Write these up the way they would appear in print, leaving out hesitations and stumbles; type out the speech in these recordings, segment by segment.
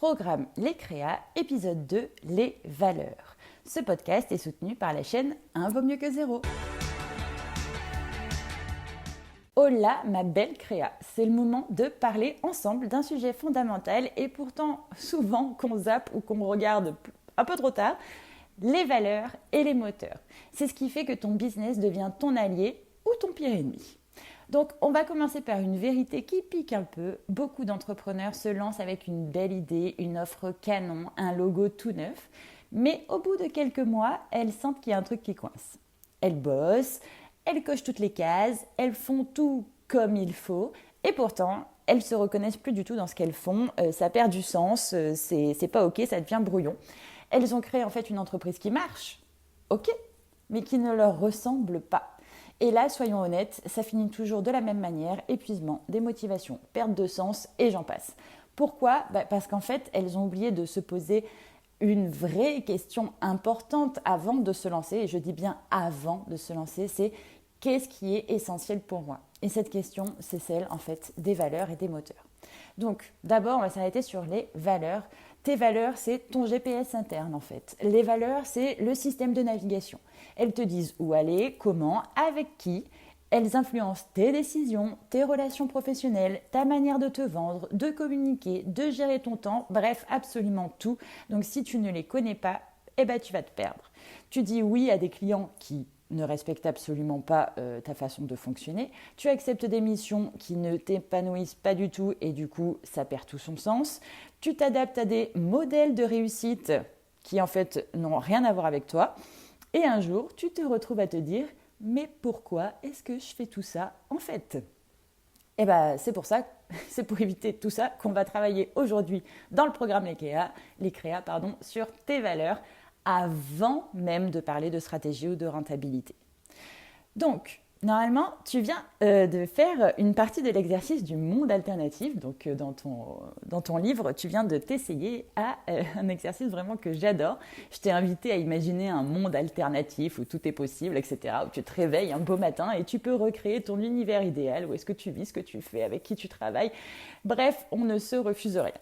Programme Les Créas, épisode 2, les valeurs. Ce podcast est soutenu par la chaîne Un vaut mieux que zéro. Hola ma belle créa, c'est le moment de parler ensemble d'un sujet fondamental et pourtant souvent qu'on zappe ou qu'on regarde un peu trop tard, les valeurs et les moteurs. C'est ce qui fait que ton business devient ton allié ou ton pire ennemi. Donc on va commencer par une vérité qui pique un peu. Beaucoup d'entrepreneurs se lancent avec une belle idée, une offre canon, un logo tout neuf, mais au bout de quelques mois, elles sentent qu'il y a un truc qui coince. Elles bossent, elles cochent toutes les cases, elles font tout comme il faut, et pourtant, elles ne se reconnaissent plus du tout dans ce qu'elles font, ça perd du sens, c'est pas ok, ça devient brouillon. Elles ont créé en fait une entreprise qui marche, ok, mais qui ne leur ressemble pas. Et là, soyons honnêtes, ça finit toujours de la même manière, épuisement, démotivation, perte de sens et j'en passe. Pourquoi ? Parce qu'en fait, elles ont oublié de se poser une vraie question importante avant de se lancer, et je dis bien avant de se lancer, c'est qu'est-ce qui est essentiel pour moi ? Et cette question, c'est celle en fait des valeurs et des moteurs. Donc d'abord, on va s'arrêter sur les valeurs. Tes valeurs, c'est ton GPS interne en fait. Les valeurs, c'est le système de navigation. Elles te disent où aller, comment, avec qui. Elles influencent tes décisions, tes relations professionnelles, ta manière de te vendre, de communiquer, de gérer ton temps, bref, absolument tout. Donc si tu ne les connais pas, tu vas te perdre. Tu dis oui à des clients qui ne respectent absolument pas ta façon de fonctionner. Tu acceptes des missions qui ne t'épanouissent pas du tout et du coup, ça perd tout son sens. Tu t'adaptes à des modèles de réussite qui en fait n'ont rien à voir avec toi. Et un jour, tu te retrouves à te dire « Mais pourquoi est-ce que je fais tout ça en fait ?» c'est pour ça, c'est pour éviter tout ça qu'on va travailler aujourd'hui dans le programme Les Créas, sur tes valeurs avant même de parler de stratégie ou de rentabilité. Donc, normalement, tu viens de faire une partie de l'exercice du monde alternatif. Donc, dans ton livre, tu viens de t'essayer à un exercice vraiment que j'adore. Je t'ai invité à imaginer un monde alternatif où tout est possible, etc., où tu te réveilles un beau matin et tu peux recréer ton univers idéal, où est-ce que tu vis, ce que tu fais, avec qui tu travailles. Bref, on ne se refuse rien.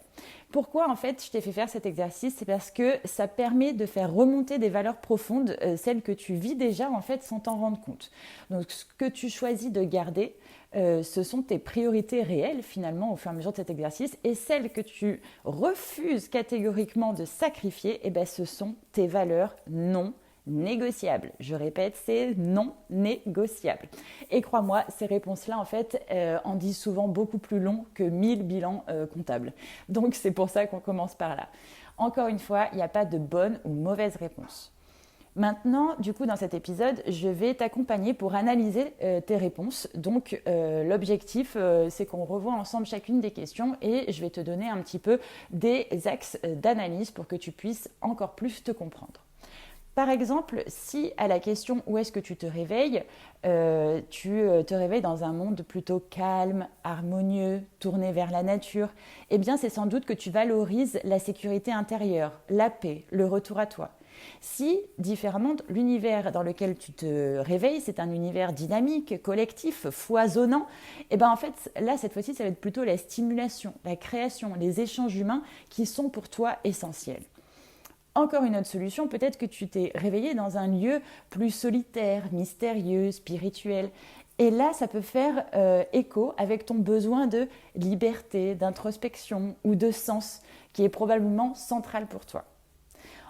Pourquoi en fait je t'ai fait faire cet exercice ? C'est parce que ça permet de faire remonter des valeurs profondes, celles que tu vis déjà en fait sans t'en rendre compte. Donc ce que tu choisis de garder, ce sont tes priorités réelles finalement au fur et à mesure de cet exercice, et celles que tu refuses catégoriquement de sacrifier, ce sont tes valeurs non négociable. Je répète, c'est non négociable. Et crois-moi, ces réponses-là, en fait, en disent souvent beaucoup plus long que 1000 bilans comptables. Donc, c'est pour ça qu'on commence par là. Encore une fois, il n'y a pas de bonne ou mauvaise réponse. Maintenant, du coup, dans cet épisode, je vais t'accompagner pour analyser tes réponses. Donc, l'objectif, c'est qu'on revoie ensemble chacune des questions et je vais te donner un petit peu des axes d'analyse pour que tu puisses encore plus te comprendre. Par exemple, si à la question « Où est-ce que tu te réveilles ?», tu te réveilles dans un monde plutôt calme, harmonieux, tourné vers la nature, c'est sans doute que tu valorises la sécurité intérieure, la paix, le retour à toi. Si, différemment, l'univers dans lequel tu te réveilles, c'est un univers dynamique, collectif, foisonnant, en fait, là, cette fois-ci, ça va être plutôt la stimulation, la création, les échanges humains qui sont pour toi essentiels. Encore une autre solution, peut-être que tu t'es réveillé dans un lieu plus solitaire, mystérieux, spirituel. Et là, ça peut faire écho avec ton besoin de liberté, d'introspection ou de sens, qui est probablement central pour toi.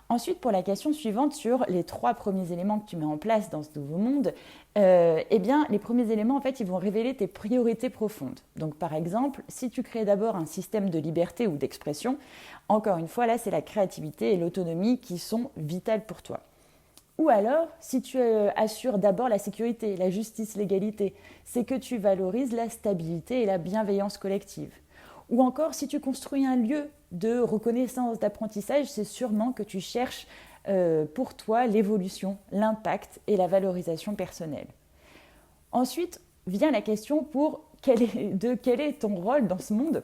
Ensuite, pour la question suivante sur les 3 premiers éléments que tu mets en place dans ce nouveau monde, les premiers éléments, en fait, ils vont révéler tes priorités profondes. Donc, par exemple, si tu crées d'abord un système de liberté ou d'expression, encore une fois, là, c'est la créativité et l'autonomie qui sont vitales pour toi. Ou alors, si tu assures d'abord la sécurité, la justice, l'égalité, c'est que tu valorises la stabilité et la bienveillance collective. Ou encore, si tu construis un lieu de reconnaissance, d'apprentissage, c'est sûrement que tu cherches pour toi l'évolution, l'impact et la valorisation personnelle. Ensuite, vient la question pour quel est ton rôle dans ce monde ?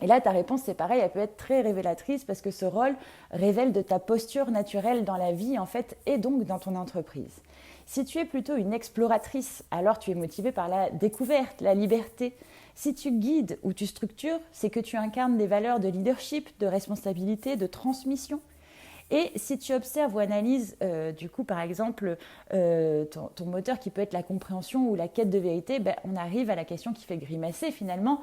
Et là, ta réponse, c'est pareil, elle peut être très révélatrice parce que ce rôle révèle de ta posture naturelle dans la vie, en fait, et donc dans ton entreprise. Si tu es plutôt une exploratrice, alors tu es motivée par la découverte, la liberté. Si tu guides ou tu structures, c'est que tu incarnes des valeurs de leadership, de responsabilité, de transmission. Et si tu observes ou analyses, du coup, par exemple, ton moteur qui peut être la compréhension ou la quête de vérité, on arrive à la question qui fait grimacer finalement.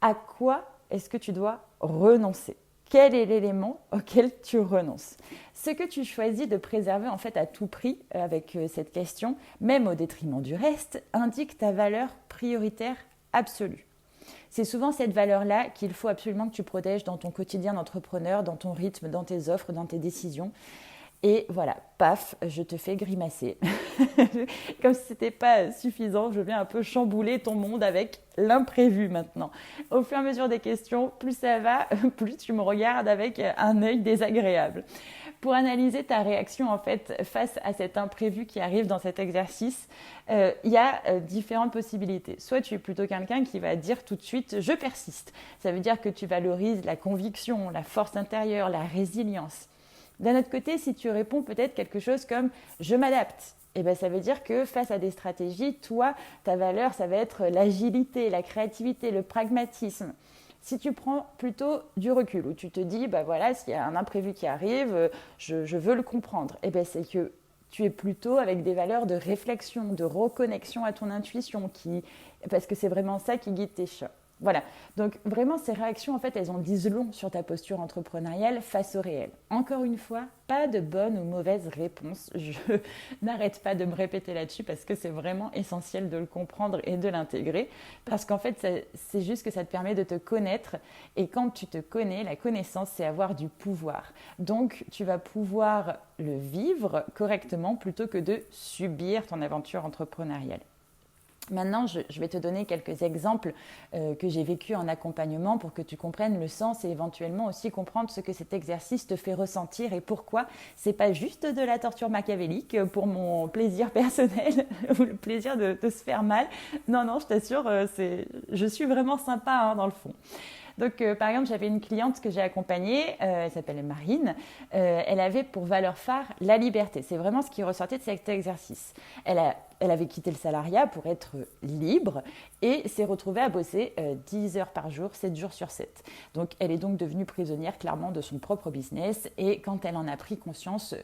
À quoi est-ce que tu dois renoncer ? Quel est l'élément auquel tu renonces ? Ce que tu choisis de préserver en fait à tout prix avec cette question, même au détriment du reste, indique ta valeur prioritaire absolue. C'est souvent cette valeur-là qu'il faut absolument que tu protèges dans ton quotidien d'entrepreneur, dans ton rythme, dans tes offres, dans tes décisions. Et voilà, paf, je te fais grimacer. Comme si ce n'était pas suffisant, je viens un peu chambouler ton monde avec l'imprévu maintenant. Au fur et à mesure des questions, plus ça va, plus tu me regardes avec un œil désagréable. Pour analyser ta réaction en fait face à cet imprévu qui arrive dans cet exercice, il y a différentes possibilités. Soit tu es plutôt quelqu'un qui va dire tout de suite « je persiste ». Ça veut dire que tu valorises la conviction, la force intérieure, la résilience. D'un autre côté, si tu réponds peut-être quelque chose comme « je m'adapte », ça veut dire que face à des stratégies, toi, ta valeur, ça va être l'agilité, la créativité, le pragmatisme. Si tu prends plutôt du recul, où tu te dis, s'il y a un imprévu qui arrive, je veux le comprendre, c'est que tu es plutôt avec des valeurs de réflexion, de reconnexion à ton intuition, parce que c'est vraiment ça qui guide tes choix. Voilà, donc vraiment ces réactions, en fait, elles en disent long sur ta posture entrepreneuriale face au réel. Encore une fois, pas de bonne ou mauvaise réponse. Je n'arrête pas de me répéter là-dessus parce que c'est vraiment essentiel de le comprendre et de l'intégrer. Parce qu'en fait, c'est juste que ça te permet de te connaître. Et quand tu te connais, la connaissance, c'est avoir du pouvoir. Donc, tu vas pouvoir le vivre correctement plutôt que de subir ton aventure entrepreneuriale. Maintenant, je vais te donner quelques exemples que j'ai vécu en accompagnement pour que tu comprennes le sens et éventuellement aussi comprendre ce que cet exercice te fait ressentir et pourquoi c'est pas juste de la torture machiavélique pour mon plaisir personnel ou le plaisir de se faire mal. Non, je t'assure, je suis vraiment sympa dans le fond. Donc, par exemple, j'avais une cliente que j'ai accompagnée, elle s'appelle Marine. Elle avait pour valeur phare la liberté. C'est vraiment ce qui ressortait de cet exercice. Elle avait quitté le salariat pour être libre et s'est retrouvée à bosser 10 heures par jour, 7 jours sur 7. Donc, elle est donc devenue prisonnière clairement de son propre business. Et quand elle en a pris conscience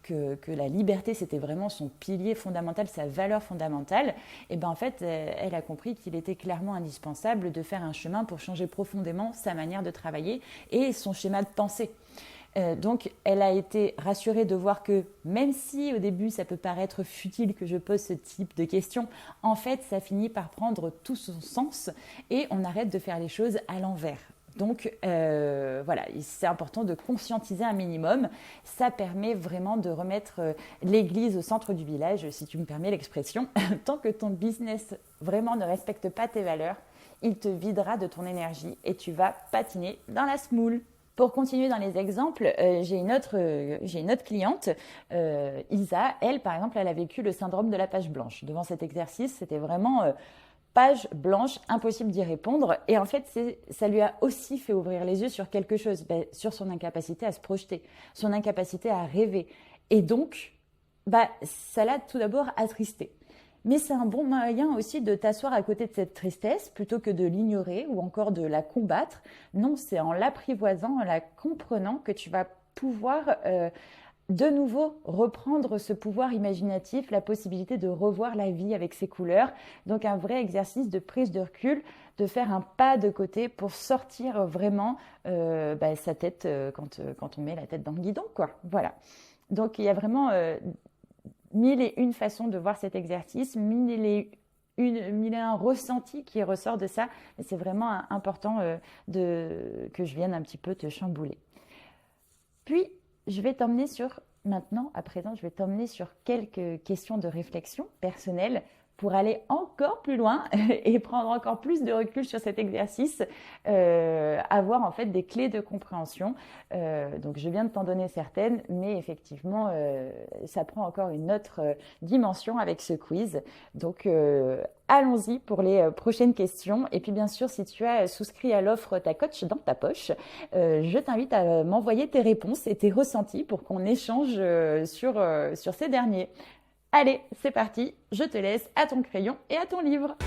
que la liberté, c'était vraiment son pilier fondamental, sa valeur fondamentale, en fait, elle a compris qu'il était clairement indispensable de faire un chemin pour changer profondément sa manière de travailler et son schéma de pensée. Donc, elle a été rassurée de voir que même si au début ça peut paraître futile que je pose ce type de questions, en fait ça finit par prendre tout son sens et on arrête de faire les choses à l'envers. Donc voilà, c'est important de conscientiser un minimum. Ça permet vraiment de remettre l'église au centre du village, si tu me permets l'expression. Tant que ton business vraiment ne respecte pas tes valeurs, il te videra de ton énergie et tu vas patiner dans la semoule. Pour continuer dans les exemples, j'ai une autre cliente, Isa. Elle, par exemple, elle a vécu le syndrome de la page blanche. Devant cet exercice, c'était vraiment page blanche, impossible d'y répondre. Et en fait, ça lui a aussi fait ouvrir les yeux sur quelque chose, sur son incapacité à se projeter, son incapacité à rêver. Et donc, ça l'a tout d'abord attristée. Mais c'est un bon moyen aussi de t'asseoir à côté de cette tristesse plutôt que de l'ignorer ou encore de la combattre. Non, c'est en l'apprivoisant, en la comprenant que tu vas pouvoir de nouveau reprendre ce pouvoir imaginatif, la possibilité de revoir la vie avec ses couleurs. Donc un vrai exercice de prise de recul, de faire un pas de côté pour sortir vraiment sa tête quand on met la tête dans le guidon, quoi. Voilà. Donc il y a vraiment 1001 façons de voir cet exercice, 1001 ressenti qui ressort de ça. Mais c'est vraiment important que je vienne un petit peu te chambouler. Puis, je vais t'emmener à présent, je vais t'emmener sur quelques questions de réflexion personnelle pour aller encore plus loin et prendre encore plus de recul sur cet exercice, avoir en fait des clés de compréhension. Donc je viens de t'en donner certaines, mais effectivement, ça prend encore une autre dimension avec ce quiz. Donc allons-y pour les prochaines questions. Et puis bien sûr, si tu as souscrit à l'offre Ta Coach dans ta poche, je t'invite à m'envoyer tes réponses et tes ressentis pour qu'on échange sur ces derniers. Allez, c'est parti, je te laisse à ton crayon et à ton livre.